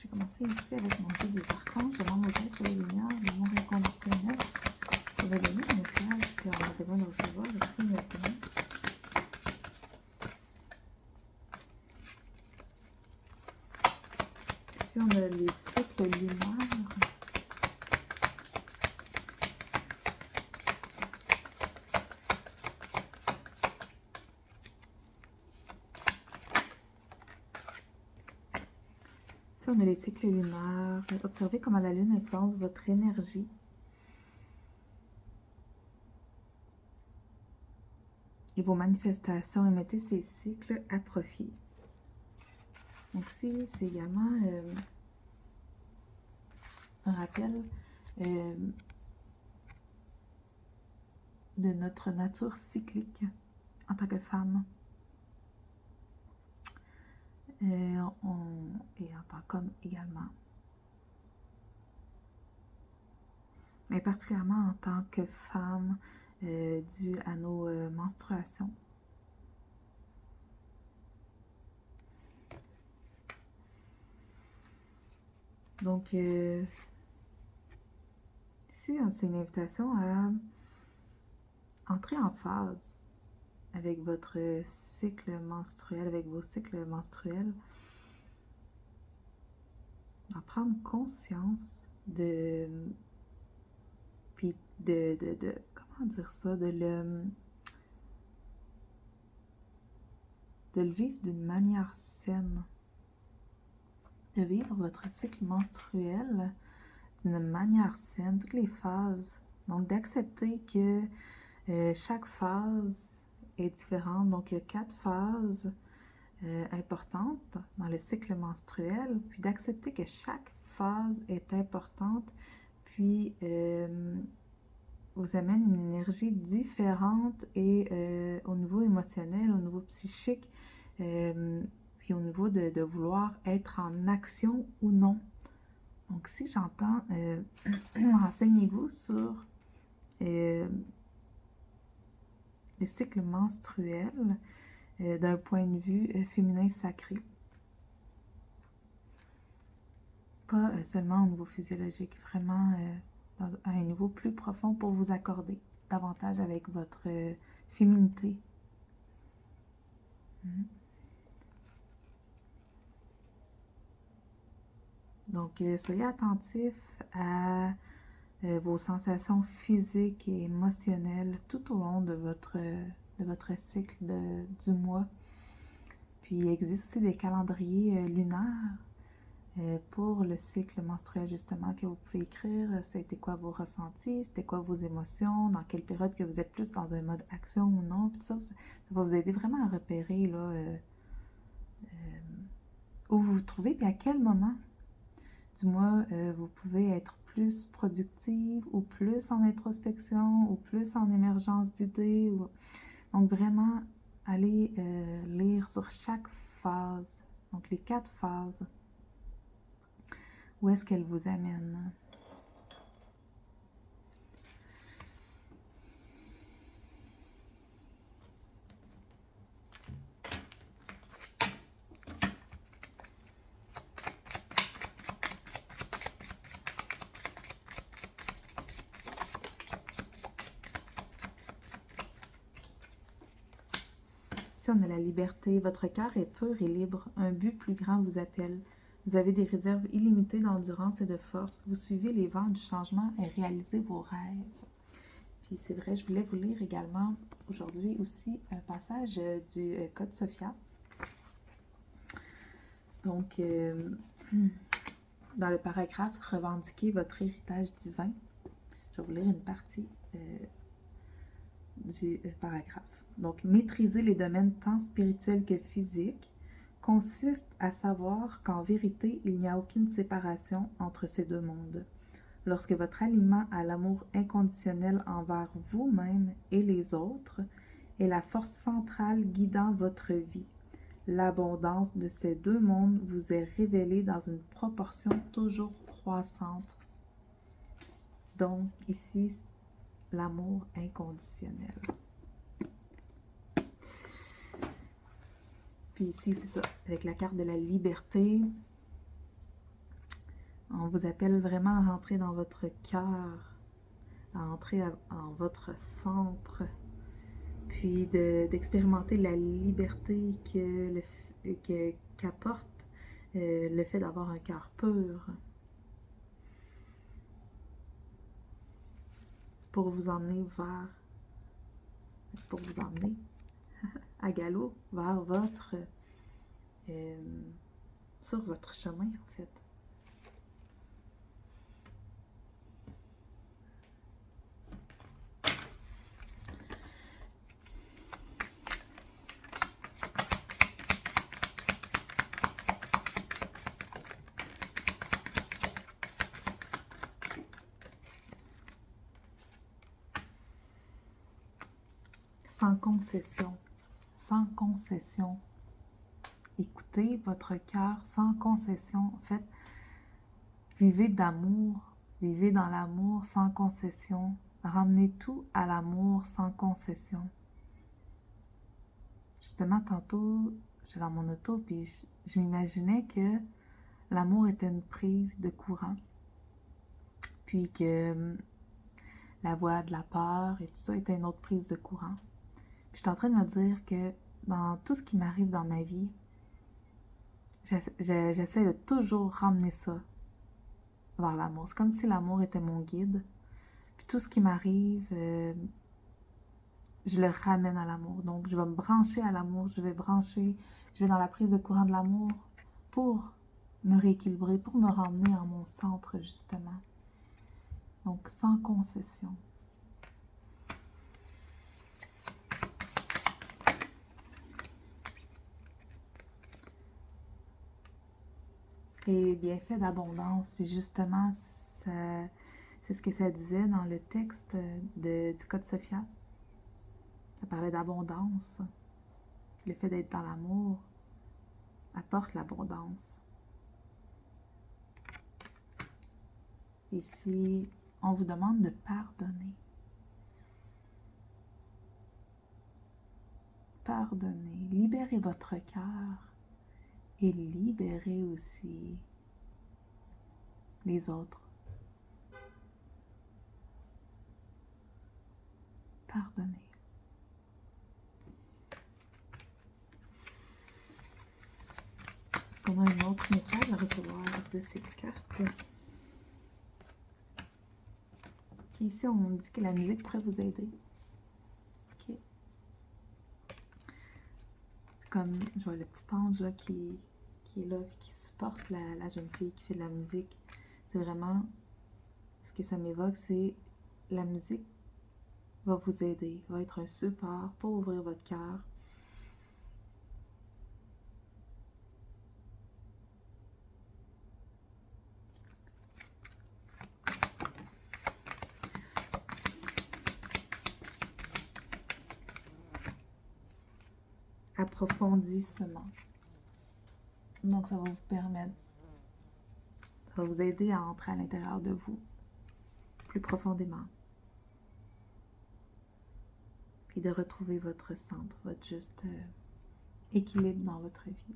J'ai commencé ici avec mon jeu des archanges. Je demande aux êtres de lumière, l'amour inconditionnel. Je vais donner un message qu'on a besoin de recevoir ici maintenant. Ici, on a les cycles lunaires. Ici, on a les cycles lunaires. Observez comment la lune influence votre énergie. Et vos manifestations, et mettez ces cycles à profit. Donc ici, c'est également un rappel de notre nature cyclique en tant que femme et en tant qu'homme également. Mais particulièrement en tant que femme due à nos menstruations. Donc, ici, c'est une invitation à entrer en phase avec votre cycle menstruel, avec vos cycles menstruels, à prendre conscience puis comment dire ça, de le vivre d'une manière saine, de vivre votre cycle menstruel d'une manière saine, toutes les phases, donc d'accepter que chaque phase est différente. Donc, il y a 4 phases importantes dans le cycle menstruel, puis d'accepter que chaque phase est importante, puis vous amène une énergie différente et au niveau émotionnel, au niveau psychique, puis au niveau de vouloir être en action ou non. Donc, si j'entends, renseignez-vous sur le cycle menstruel d'un point de vue féminin sacré. Pas seulement au niveau physiologique, vraiment à un niveau plus profond pour vous accorder davantage avec votre féminité. Donc, soyez attentifs à vos sensations physiques et émotionnelles tout au long de votre cycle du mois. Puis, il existe aussi des calendriers lunaires pour le cycle menstruel, justement, que vous pouvez écrire. C'était quoi vos ressentis, c'était quoi vos émotions, dans quelle période que vous êtes plus dans un mode action ou non. Puis tout ça, ça va vous aider vraiment à repérer là, où vous vous trouvez, puis à quel moment du mois vous pouvez être plus productive ou plus en introspection ou plus en émergence d'idées. Donc vraiment, allez lire sur chaque phase, donc les 4 phases. Où est-ce qu'elle vous amène? Ici, on a la liberté. Votre cœur est pur et libre. Un but plus grand vous appelle. Vous avez des réserves illimitées d'endurance et de force. Vous suivez les vents du changement et réalisez vos rêves. Puis c'est vrai, je voulais vous lire également aujourd'hui aussi un passage du Code Sophia. Donc, dans le paragraphe « Revendiquez votre héritage divin », je vais vous lire une partie du paragraphe. Donc, maîtriser les domaines tant spirituels que physiques consiste à savoir qu'en vérité, il n'y a aucune séparation entre ces deux mondes. Lorsque votre aliment à l'amour inconditionnel envers vous-même et les autres est la force centrale guidant votre vie, l'abondance de ces deux mondes vous est révélée dans une proportion toujours croissante. Donc, ici, l'amour inconditionnel. Puis ici, c'est ça, avec la carte de la liberté. On vous appelle vraiment à rentrer dans votre cœur, à entrer en votre centre, puis d'expérimenter la liberté qu'apporte le fait d'avoir un cœur pur, pour vous emmener à galop vers sur votre chemin, en fait. Sans concession, sans concession. Écoutez votre cœur sans concession. En fait, vivez d'amour, vivez dans l'amour sans concession. Ramenez tout à l'amour sans concession. Justement, tantôt, j'étais dans mon auto, puis je m'imaginais que l'amour était une prise de courant, puis que la voix de la peur et tout ça était une autre prise de courant. Puis j'étais en train de me dire que dans tout ce qui m'arrive dans ma vie, j'essaie de toujours ramener ça vers l'amour. C'est comme si l'amour était mon guide. Puis tout ce qui m'arrive, je le ramène à l'amour. Donc je vais me brancher à l'amour, je vais dans la prise de courant de l'amour pour me rééquilibrer, pour me ramener en mon centre, justement. Donc sans concession. Et bienfait d'abondance, puis justement, c'est ce que ça disait dans le texte du Code Sophia. Ça parlait d'abondance. Le fait d'être dans l'amour apporte l'abondance. Ici, on vous demande de pardonner. Pardonnez, libérez votre cœur et libérez aussi les autres. Pardonnez. On a un autre message à recevoir de ces cartes. Ici, on dit que la musique pourrait vous aider. Ok. C'est comme, je vois le petit ange là, qui est là, qui supporte la jeune fille qui fait de la musique. C'est vraiment, ce que ça m'évoque, c'est la musique va vous aider, va être un support pour ouvrir votre cœur. Approfondissement. Donc, ça va vous permettre, ça va vous aider à entrer à l'intérieur de vous, plus profondément. Puis de retrouver votre centre, votre juste équilibre dans votre vie.